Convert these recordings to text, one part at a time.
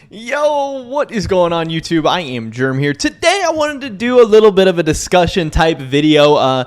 Yo, what is going on YouTube? I am Germ here. Today I wanted to do a little bit of a discussion type video,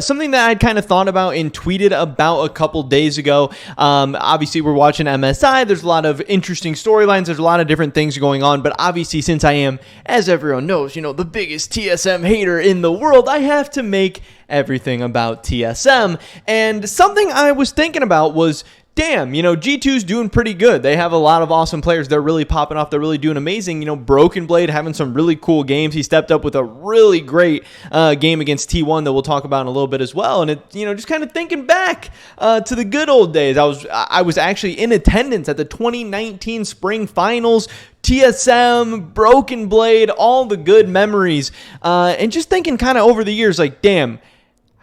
something that I'd kind of thought about and tweeted about a couple days ago. Obviously we're watching MSI. There's a lot of interesting storylines. There's a lot of different things going on, but obviously since I am, as everyone knows, the biggest TSM hater in the world, I have to make everything about TSM. And something I was thinking about was, damn, G2's doing pretty good. They have a lot of awesome players. They're really popping off. They're really doing amazing. Broken Blade having some really cool games. He stepped up with a really great game against T1 that we'll talk about in a little bit as well. And it, just kind of thinking back to the good old days. I was actually in attendance at the 2019 Spring Finals. TSM, Broken Blade, all the good memories. And just thinking kind of over the years, like, damn,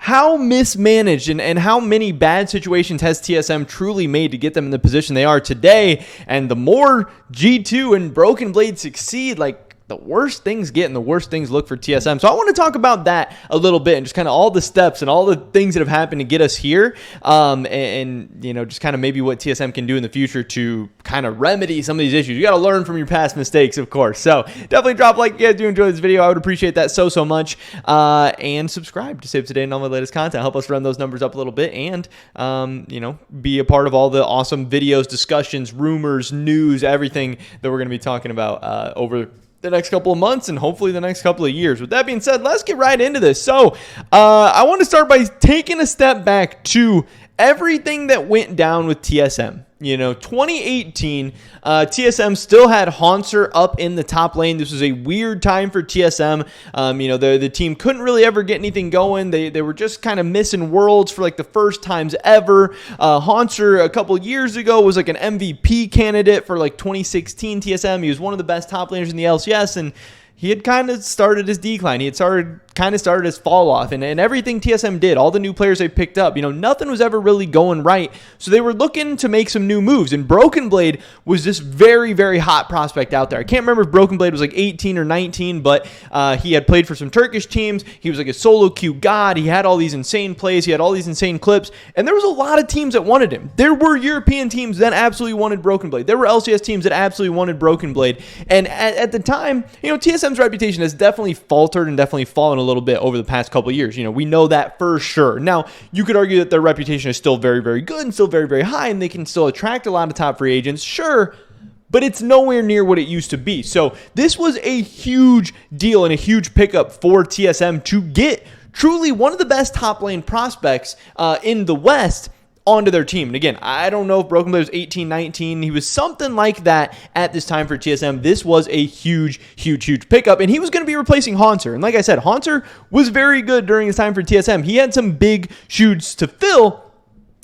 how mismanaged and how many bad situations has TSM truly made to get them in the position they are today? And the more G2 and Broken Blade succeed, like, the worse things get and the worse things look for TSM. So I want to talk about that a little bit and just kind of all the steps and all the things that have happened to get us here. And just kind of maybe what TSM can do in the future to kind of remedy some of these issues. You got to learn from your past mistakes, of course. So definitely drop a like if you guys do enjoy this video. I would appreciate that so much. And subscribe to stay up to date on all the latest content. Help us run those numbers up a little bit and, be a part of all the awesome videos, discussions, rumors, news, everything that we're going to be talking about over the next couple of months and hopefully the next couple of years. With that being said, let's get right into this. So I want to start by taking a step back to everything that went down with TSM. 2018, TSM still had Haunter up in the top lane. This was a weird time for TSM. The team couldn't really ever get anything going. They were just kind of missing worlds for like the first times ever. Haunter a couple years ago was like an MVP candidate for like 2016 TSM. He was one of the best top laners in the LCS, and he had kind of started his decline. He had started his fall off, and everything TSM did, all the new players they picked up, nothing was ever really going right. So they were looking to make some new moves, and Broken Blade was this very, very hot prospect out there. I can't remember if Broken Blade was like 18 or 19, but he had played for some Turkish teams. He was like a solo queue god. He had all these insane plays. He had all these insane clips, and there was a lot of teams that wanted him. There were European teams that absolutely wanted Broken Blade. There were LCS teams that absolutely wanted Broken Blade, and at the time, TSM's reputation has definitely faltered and definitely fallen a little bit over the past couple of years. We know that for sure. Now, you could argue that their reputation is still very, very good and still very, very high, and they can still attract a lot of top free agents, sure, but it's nowhere near what it used to be. So this was a huge deal and a huge pickup for TSM to get truly one of the best top lane prospects in the West onto their team. And again, I don't know if Broken Blade was 18, 19. He was something like that at this time for TSM. This was a huge, huge, huge pickup, and he was going to be replacing Haunter. And like I said, Haunter was very good during his time for TSM. He had some big shoes to fill.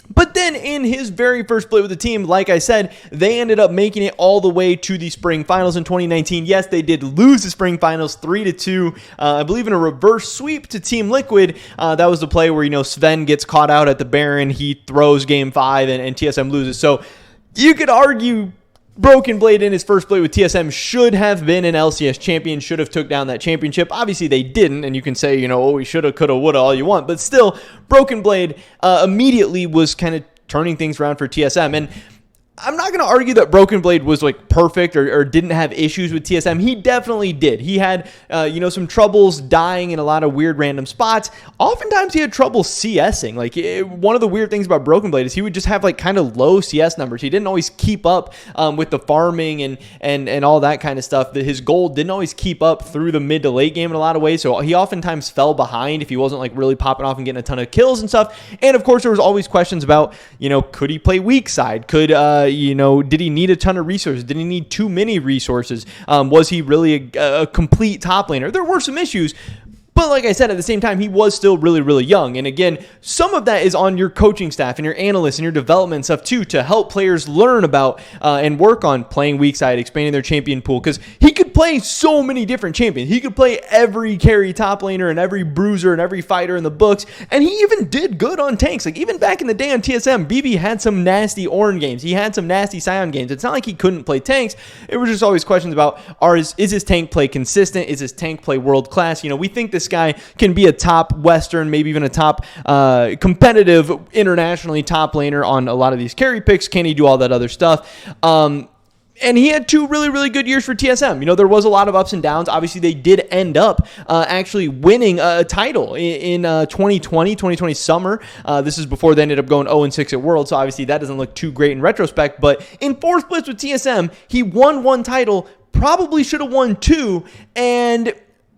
But then in his very first split with the team, like I said, they ended up making it all the way to the Spring Finals in 2019. Yes, they did lose the Spring Finals 3-2, I believe in a reverse sweep to Team Liquid. That was the play where, Sven gets caught out at the Baron. He throws Game 5 and TSM loses. So you could argue Broken Blade in his first play with TSM should have been an LCS champion, should have took down that championship. Obviously, they didn't, and you can say, oh, he shoulda, coulda, woulda, all you want. But still, Broken Blade immediately was kind of turning things around for TSM. And I'm not going to argue that Broken Blade was like perfect or didn't have issues with TSM. He definitely did. He had, some troubles dying in a lot of weird random spots. Oftentimes he had trouble CSing. Like one of the weird things about Broken Blade is he would just have like kind of low CS numbers. He didn't always keep up with the farming and all that kind of stuff. That his gold didn't always keep up through the mid to late game in a lot of ways. So he oftentimes fell behind if he wasn't like really popping off and getting a ton of kills and stuff. And of course there was always questions about, could he play weak side? Could, did he need a ton of resources? Did he need too many resources? Was he really a complete top laner? There were some issues, but like I said, at the same time, he was still really, really young. And again, some of that is on your coaching staff and your analysts and your development stuff too, to help players learn about and work on playing weak side, expanding their champion pool, because he could play so many different champions. He could play every carry top laner and every bruiser and every fighter in the books, and he even did good on tanks. Like even back in the day on TSM, BB had some nasty Ornn games. He had some nasty Sion games. It's not like he couldn't play tanks. It was just always questions about, is his tank play consistent? Is his tank play world class? We think this guy can be a top Western, maybe even a top competitive internationally top laner on a lot of these carry picks. Can he do all that other stuff? And he had two really, really good years for TSM. You know, there was a lot of ups and downs. Obviously, they did end up actually winning a title in 2020 summer. This is before they ended up going 0-6 at Worlds, so obviously that doesn't look too great in retrospect. But in 4 splits with TSM, he won 1 title, probably should have won 2, and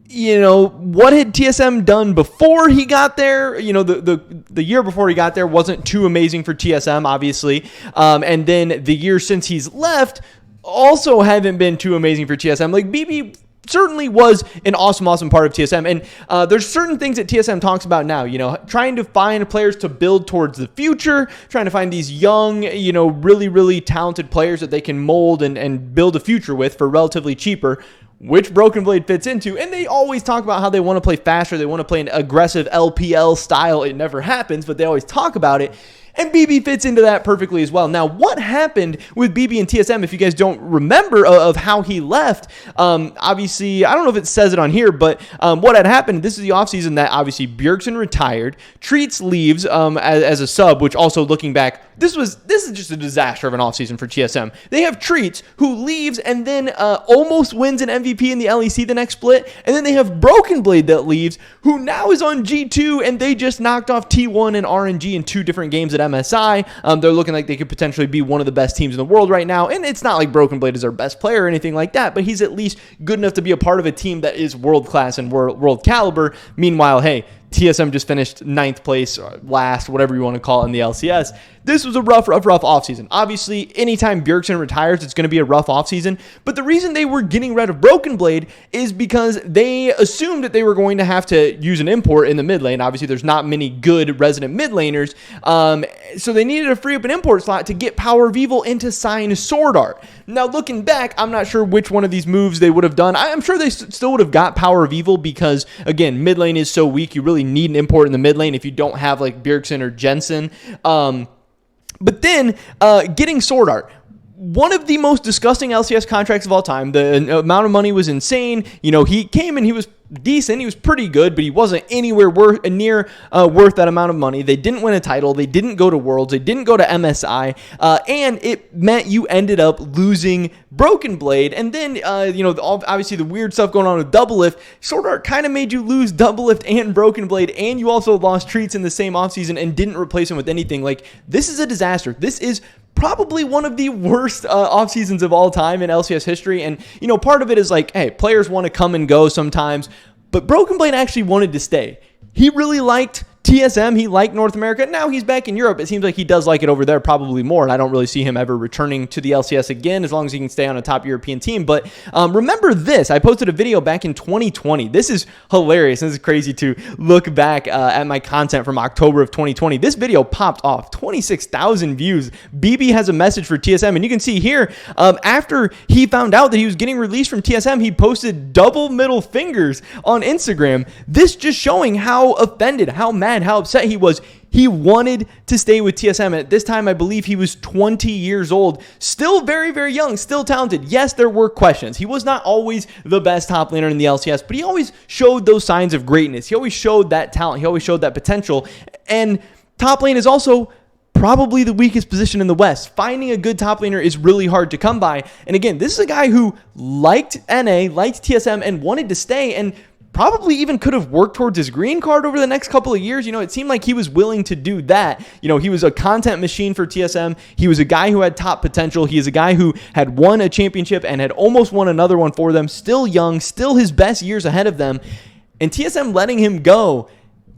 you know, what had TSM done before he got there? You know, the year before he got there wasn't too amazing for TSM, obviously. And then the year since he's left also haven't been too amazing for TSM. Like, BB certainly was an awesome part of TSM. And there's certain things that TSM talks about now, you know, trying to find players to build towards the future, trying to find these young, you know, really, really talented players that they can mold and build a future with for relatively cheaper, which Broken Blade fits into. And they always talk about how they want to play faster. They want to play an aggressive LPL style. It never happens, but they always talk about it. And BB fits into that perfectly as well. Now, what happened with BB and TSM, if you guys don't remember of how he left, obviously, I don't know if it says it on here, but what had happened, this is the offseason that obviously Bjergsen retired, Treats leaves as a sub, which also looking back, this is just a disaster of an offseason for TSM. They have Treats, who leaves and then almost wins an MVP in the LEC the next split, and then they have Broken Blade that leaves, who now is on G2, and they just knocked off T1 and RNG in 2 different games at MSI. They're looking like they could potentially be one of the best teams in the world right now, and it's not like Broken Blade is their best player or anything like that, but he's at least good enough to be a part of a team that is world-class and world caliber. Meanwhile, hey, TSM just finished 9th place, or last, whatever you want to call it in the LCS. This was a rough offseason. Obviously, anytime Bjergsen retires, it's going to be a rough offseason. But the reason they were getting rid of Broken Blade is because they assumed that they were going to have to use an import in the mid lane. Obviously, there's not many good resident mid laners. So they needed to free up an import slot to get Power of Evil into sign Sword Art. Now, looking back, I'm not sure which one of these moves they would have done. I'm sure they still would have got Power of Evil because, again, mid lane is so weak. You really need an import in the mid lane if you don't have like Bjergsen or Jensen. But then getting Sword Art, one of the most disgusting LCS contracts of all time. The amount of money was insane. You know, he came and he was decent. He was pretty good, but he wasn't anywhere near worth that amount of money. They didn't win a title. They didn't go to Worlds. They didn't go to MSI. And it meant you ended up losing Broken Blade. And then, you know, obviously the weird stuff going on with Doublelift. Sword Art kind of made you lose Doublelift and Broken Blade, and you also lost Treats in the same offseason and didn't replace him with anything. Like, this is a disaster. This is probably one of the worst off seasons of all time in LCS history. And, you know, part of it is like, hey, players want to come and go sometimes, but Broken Blade actually wanted to stay. He really liked TSM, he liked North America. Now he's back in Europe. It seems like he does like it over there probably more, and I don't really see him ever returning to the LCS again as long as he can stay on a top European team. But remember this. I posted a video back in 2020. This is hilarious. This is crazy to look back at my content from October of 2020. This video popped off 26,000 views. BB has a message for TSM, and you can see here, after he found out that he was getting released from TSM, he posted double middle fingers on Instagram. This just showing how offended, how mad, how upset he was. He wanted to stay with TSM. At this time, I believe he was 20 years old. Still very, very young, still talented. Yes, there were questions. He was not always the best top laner in the LCS, but he always showed those signs of greatness. He always showed that talent. He always showed that potential. And top lane is also probably the weakest position in the West. Finding a good top laner is really hard to come by. And again, this is a guy who liked NA, liked TSM, and wanted to stay, and probably even could have worked towards his green card over the next couple of years. You know, it seemed like he was willing to do that. You know, he was a content machine for TSM. He was a guy who had top potential. He is a guy who had won a championship and had almost won another one for them. Still young, still his best years ahead of them. And TSM letting him go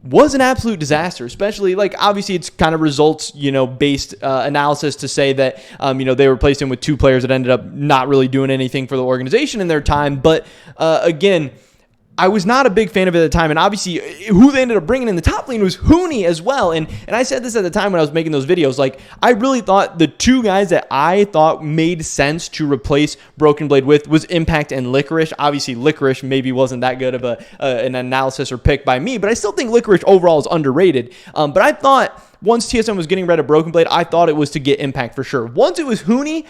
was an absolute disaster, especially, like, obviously it's kind of results, you know, based analysis to say that, you know, they replaced him with 2 players that ended up not really doing anything for the organization in their time. But again, I was not a big fan of it at the time, and obviously who they ended up bringing in the top lane was Hooney as well, and I said this at the time when I was making those videos, like, I really thought the 2 guys that I thought made sense to replace Broken Blade with was Impact and Licorice. Obviously Licorice maybe wasn't that good of an analysis or pick by me, but I still think Licorice overall is underrated. But I thought once TSM was getting rid of Broken Blade, I thought it was to get Impact for sure. Once it was Hooney,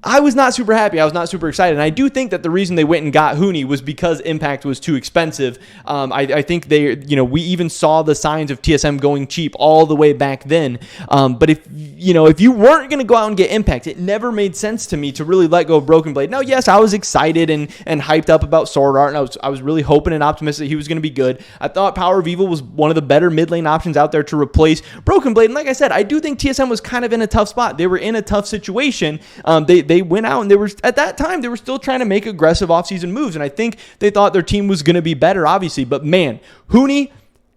I was not super happy. I was not super excited. And I do think that the reason they went and got Hooney was because Impact was too expensive. I think we even saw the signs of TSM going cheap all the way back then. But if you weren't going to go out and get Impact, it never made sense to me to really let go of Broken Blade. Now, yes, I was excited and hyped up about Sword Art, and I was really hoping and optimistic that he was going to be good. I thought Power of Evil was one of the better mid lane options out there to replace Broken Blade. And like I said, I do think TSM was kind of in a tough spot. They were in a tough situation. They went out and at that time they were still trying to make aggressive offseason moves, and I think they thought their team was going to be better, obviously. But man, Hooney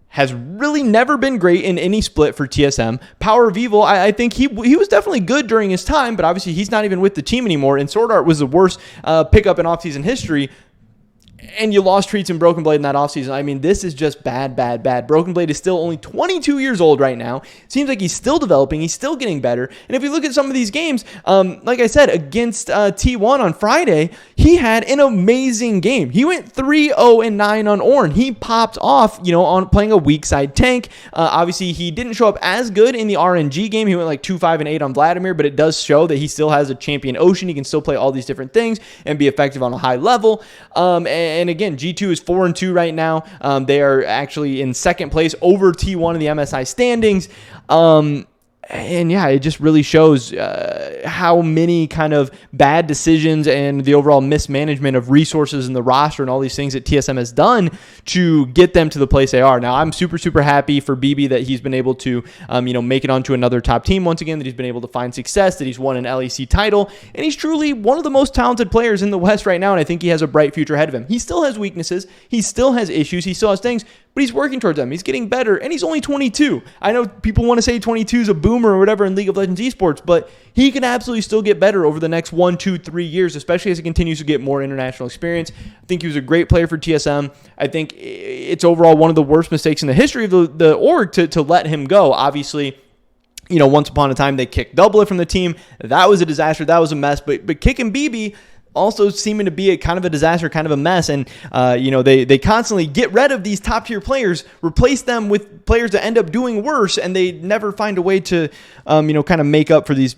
has really never been great in any split for TSM. Power of Evil, I think he was definitely good during his time, but obviously he's not even with the team anymore, and Sword Art was the worst pickup in offseason history. And you lost Treats and Broken Blade in that offseason. I mean, this is just bad. Broken Blade is still only 22 years old right now. Seems like he's still developing. He's still getting better. And if you look at some of these games, like I said, against T1 on Friday, he had an amazing game. He went 3-0-9 on Ornn. He popped off, on playing a weak side tank. Obviously, he didn't show up as good in the RNG game. He went like 2-5-8 on Vladimir, but it does show that he still has a champion Ocean. He can still play all these different things and be effective on a high level. And again, G2 is 4-2 right now. They are actually in second place over T1 in the MSI standings. And yeah, it just really shows how many kind of bad decisions and the overall mismanagement of resources in the roster and all these things that TSM has done to get them to the place they are. Now, I'm super happy for BB that he's been able to, make it onto another top team once again, that he's been able to find success, that he's won an LEC title, and he's truly one of the most talented players in the West right now, and I think he has a bright future ahead of him. He still has weaknesses, he still has issues, he still has things, but he's working towards them. He's getting better, and he's only 22. I know people want to say 22 is a boomer or whatever in League of Legends esports, but he can absolutely still get better over the next 1, 2, 3 years, especially as he continues to get more international experience. I think he was a great player for TSM. I think it's overall one of the worst mistakes in the history of the org to let him go. Obviously, once upon a time they kicked Doublet from the team. That was a disaster. That was a mess. But kicking BB also seeming to be a kind of a disaster, kind of a mess. And, they constantly get rid of these top tier players, replace them with players that end up doing worse, and they never find a way to, kind of make up for these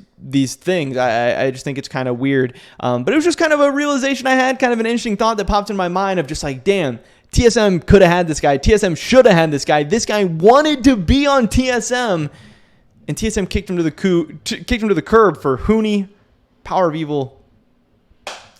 things. I just think it's kind of weird. But it was just kind of a realization I had, kind of an interesting thought that popped in my mind of just like, damn, TSM could have had this guy. TSM should have had this guy. This guy wanted to be on TSM, and TSM kicked him to the curb for Hooney, Power of Evil,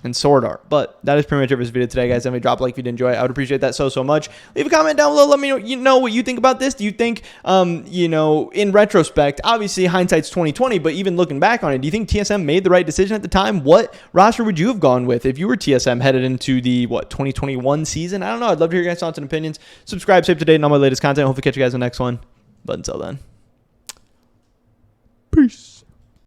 and Sword Art. But that is pretty much it for this video today, guys. Definitely drop a like if you did enjoy it. I would appreciate that so much. Leave a comment down below. Let me know what you think about this. Do you think, in retrospect, obviously hindsight's 2020, but even looking back on it, do you think TSM made the right decision at the time? What roster would you have gone with if you were TSM headed into the 2021 season? I don't know. I'd love to hear your guys' thoughts and opinions. Subscribe, stay up to date on all my latest content. Hopefully catch you guys in the next one. But until then.